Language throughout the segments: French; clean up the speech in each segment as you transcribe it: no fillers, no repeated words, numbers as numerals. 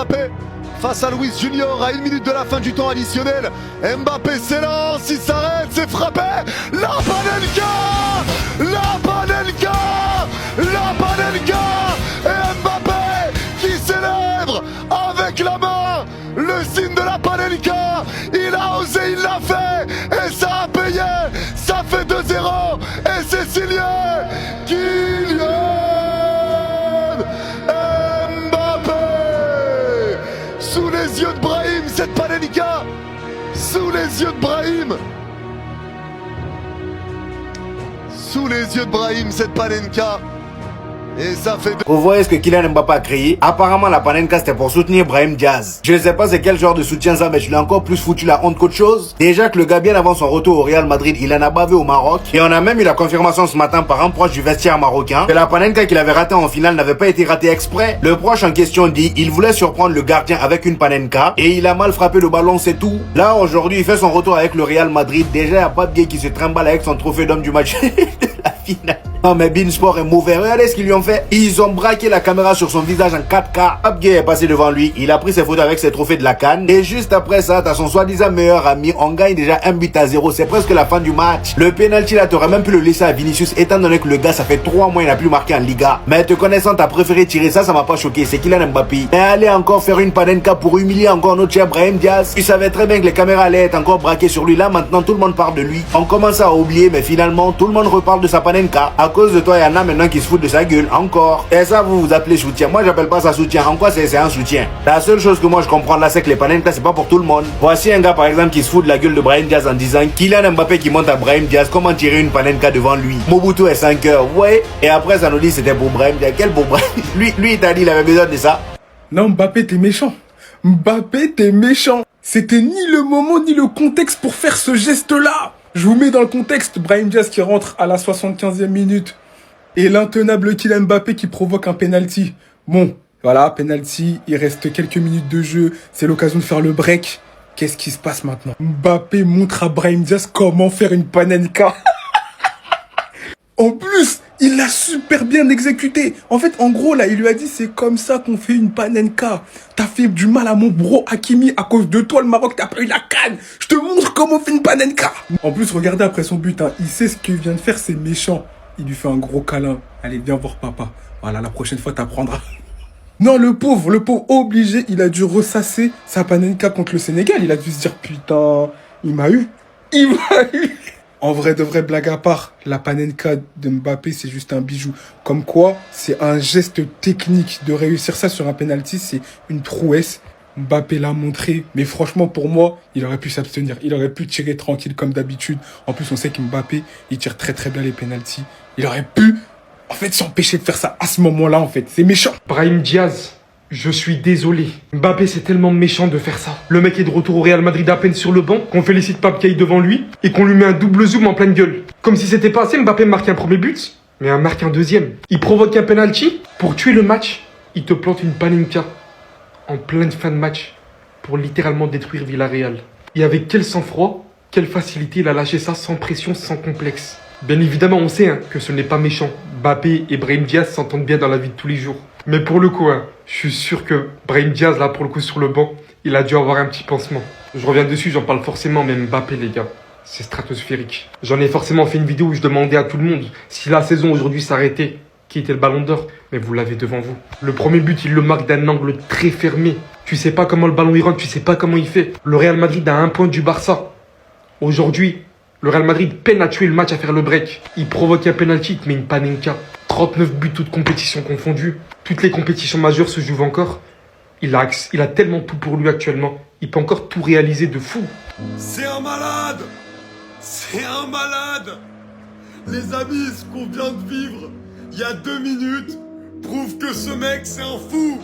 Mbappé face à Luis Junior à 1 minute de la fin du temps additionnel. Mbappé s'élance, il s'arrête, c'est frappé. La Panenka, la Panenka, la Panenka. Et Mbappé qui célèbre avec la main le signe de la Panenka. Il a osé, il l'a fait et ça a payé. Ça fait 2-0 et c'est signé Kylian Mbappé. Sous les yeux de Brahim, cette Panenka. Sous les yeux de Brahim. Sous les yeux de Brahim, cette Panenka. Et ça fait... Vous voyez ce que Kylian Mbappé a créé? Apparemment la Panenka c'était pour soutenir Brahim Diaz. Je ne sais pas c'est quel genre de soutien ça, mais je l'ai encore plus foutu la honte qu'autre chose. Déjà que le gars bien avant son retour au Real Madrid, il en a bavé au Maroc. Et on a même eu la confirmation ce matin par un proche du vestiaire marocain que la Panenka qu'il avait ratée en finale n'avait pas été ratée exprès. Le proche en question dit il voulait surprendre le gardien avec une Panenka et il a mal frappé le ballon, c'est tout. Là aujourd'hui il fait son retour avec le Real Madrid. Déjà il n'y a pas de gars qui se trimballe avec son trophée d'homme du match de la finale. Non mais Beansport est mauvais, regardez ce qu'ils lui ont fait. Ils ont braqué la caméra sur son visage en 4K. Abgay est passé devant lui, il a pris ses photos avec ses trophées de la CAN. Et juste après ça, t'as son soi-disant meilleur ami, on gagne déjà 1-0, c'est presque la fin du match. Le penalty là, t'aurais même pu le laisser à Vinicius, étant donné que le gars, ça fait 3 mois il n'a plus marqué en Liga. Mais te connaissant, t'as préféré tirer ça, ça m'a pas choqué, c'est Kylian Mbappé. Mais allez encore faire une Panenka pour humilier encore notre cher Brahim Diaz. Tu savais très bien que les caméras allaient être encore braquées sur lui, là maintenant tout le monde parle de lui. On commence à oublier, mais finalement tout le monde reparle de sa Panenka. À cause de toi, il y en a maintenant qui se foutent de sa gueule, encore. Et ça, vous vous appelez soutien. Moi, j'appelle pas ça soutien. En quoi c'est un soutien? La seule chose que moi je comprends là, c'est que les Panenka, c'est pas pour tout le monde. Voici un gars, par exemple, qui se fout de la gueule de Brahim Diaz en disant Kylian Mbappé qui monte à Brahim Diaz, comment tirer une Panenka devant lui? Mobutu est 5 heures, ouais. Et après, ça nous dit c'était pour Brahim Diaz. Quel beau Brahim. Lui, il t'a dit, il avait besoin de ça. Non, Mbappé, t'es méchant. Mbappé, t'es méchant. C'était ni le moment ni le contexte pour faire ce geste-là. Je vous mets dans le contexte. Brahim Diaz qui rentre à la 75e minute. Et l'intenable Kylian Mbappé qui provoque un penalty. Bon, voilà, penalty, il reste quelques minutes de jeu, c'est l'occasion de faire le break. Qu'est-ce qui se passe maintenant? Mbappé montre à Brahim Diaz comment faire une Panenka. En plus, il l'a super bien exécuté. En fait, en gros, là, il lui a dit, c'est comme ça qu'on fait une Panenka. T'as fait du mal à mon bro Hakimi, à cause de toi, le Maroc, t'as pas eu la CAN. Je te montre comment on fait une Panenka. En plus, regardez après son but, hein, il sait ce qu'il vient de faire, c'est méchant. Il lui fait un gros câlin. Allez, viens voir papa. Voilà, la prochaine fois, t'apprendras. Non, le pauvre obligé, il a dû ressasser sa Panenka contre le Sénégal. Il a dû se dire, putain, il m'a eu. Il m'a eu. En vrai, de vrai, blague à part, la Panenka de Mbappé, c'est juste un bijou. Comme quoi, c'est un geste technique. De réussir ça sur un penalty, c'est une prouesse. Mbappé l'a montré, mais franchement pour moi, il aurait pu s'abstenir. Il aurait pu tirer tranquille comme d'habitude. En plus, on sait qu'Mbappé, il tire très très bien les pénaltys. Il aurait pu, en fait, s'empêcher de faire ça à ce moment-là, en fait. C'est méchant. Brahim Diaz, je suis désolé. Mbappé, c'est tellement méchant de faire ça. Le mec est de retour au Real Madrid à peine sur le banc, qu'on félicite Pape Caille devant lui, et qu'on lui met un double zoom en pleine gueule. Comme si c'était pas assez, Mbappé marque un premier but, mais il marque un deuxième. Il provoque un penalty pour tuer le match. Il te plante une Panenka en pleine fin de match pour littéralement détruire Villarreal. Et avec quel sang-froid, quelle facilité il a lâché ça sans pression, sans complexe. Bien évidemment, on sait que ce n'est pas méchant. Mbappé et Brahim Diaz s'entendent bien dans la vie de tous les jours. Mais pour le coup, je suis sûr que Brahim Diaz, là, pour le coup, sur le banc, il a dû avoir un petit pansement. Je reviens dessus, j'en parle forcément, mais Mbappé, les gars, c'est stratosphérique. J'en ai forcément fait une vidéo où je demandais à tout le monde si la saison aujourd'hui s'arrêtait, qui était le ballon d'or, mais vous l'avez devant vous. Le premier but, il le marque d'un angle très fermé. Tu sais pas comment le ballon il rentre, tu sais pas comment il fait. Le Real Madrid a 1 point du Barça. Aujourd'hui, le Real Madrid peine à tuer le match, à faire le break. Il provoque un penalty, il te met une Panenka. 39 buts, toutes compétitions confondues. Toutes les compétitions majeures se jouent encore. Il a tellement tout pour lui actuellement. Il peut encore tout réaliser de fou. C'est un malade. C'est un malade. Les amis, ce qu'on vient de vivre il y a 2 minutes prouve que ce mec, c'est un fou.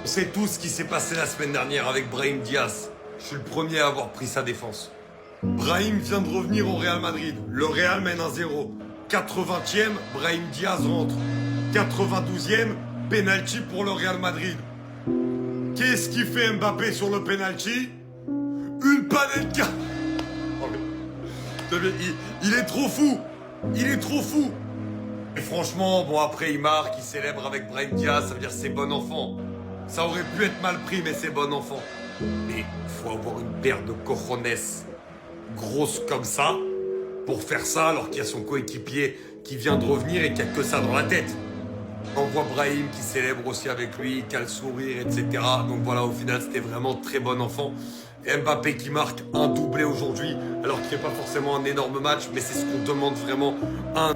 On sait tout ce qui s'est passé la semaine dernière avec Brahim Diaz. Je suis le premier à avoir pris sa défense. Brahim vient de revenir au Real Madrid. Le Real mène 1-0. 80e, Brahim Diaz rentre. 92e, penalty pour le Real Madrid. Qu'est-ce qu'il fait Mbappé sur le penalty? Une Panenka. Il est trop fou. Il est trop fou. Et franchement, bon après il marque, il célèbre avec Brahim Diaz, ça veut dire c'est bon enfant. Ça aurait pu être mal pris, mais c'est bon enfant. Mais faut avoir une paire de cojones grosse comme ça pour faire ça alors qu'il y a son coéquipier qui vient de revenir et qui a que ça dans la tête. On voit Brahim qui célèbre aussi avec lui, qui a le sourire, etc. Donc voilà, au final, c'était vraiment très bon enfant. Et Mbappé qui marque un doublé aujourd'hui, alors qu'il n'est pas forcément un énorme match, mais c'est ce qu'on demande vraiment. Un